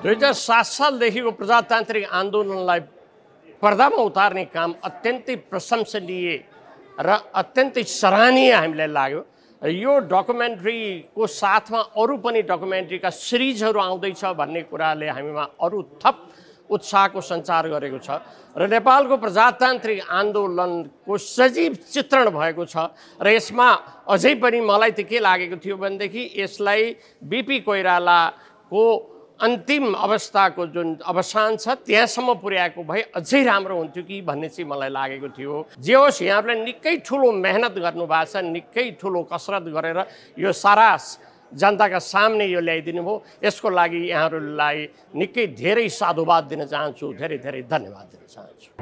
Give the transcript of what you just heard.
2007 सालदेखिको प्रजातान्त्रिक आन्दोलनलाई पर्दामा उतार्ने काम अत्यन्तै प्रशंसनीय र अत्यन्तै सराहनीय हामीलाई लाग्यो। यो डकुमेन्ट्रीको साथमा अरू पनि डकुमेन्ट्रीका सिरिजहरू आउँदैछ भन्ने कुराले हामीमा अरू थप उत्साहको सञ्चार गरेको छ र नेपालको प्रजातान्त्रिक आन्दोलनको सजीव चित्रण भएको छ र यसमा अझै पनि मलाई त के लागेको थियो भनेदेखि यसलाई बीपी कोइरालाको अन्तिम अवस्थाको जुन अवसान छ त्यहाँसम्म पुर्याएको भए अझै राम्रो हुन्थ्यो कि भन्ने चाहिँ मलाई लागेको थियो। जे होस् यहाँहरूले निकै ठुलो मेहनत गर्नुभएको छ, निकै ठुलो कसरत गरेर यो सारा जनताका सामने यो ल्याइदिनु भयो। यसको लागि यहाँहरूलाई निकै धेरै साधुवाद दिन चाहन्छु, धेरै धेरै धन्यवाद दिन चाहन्छु।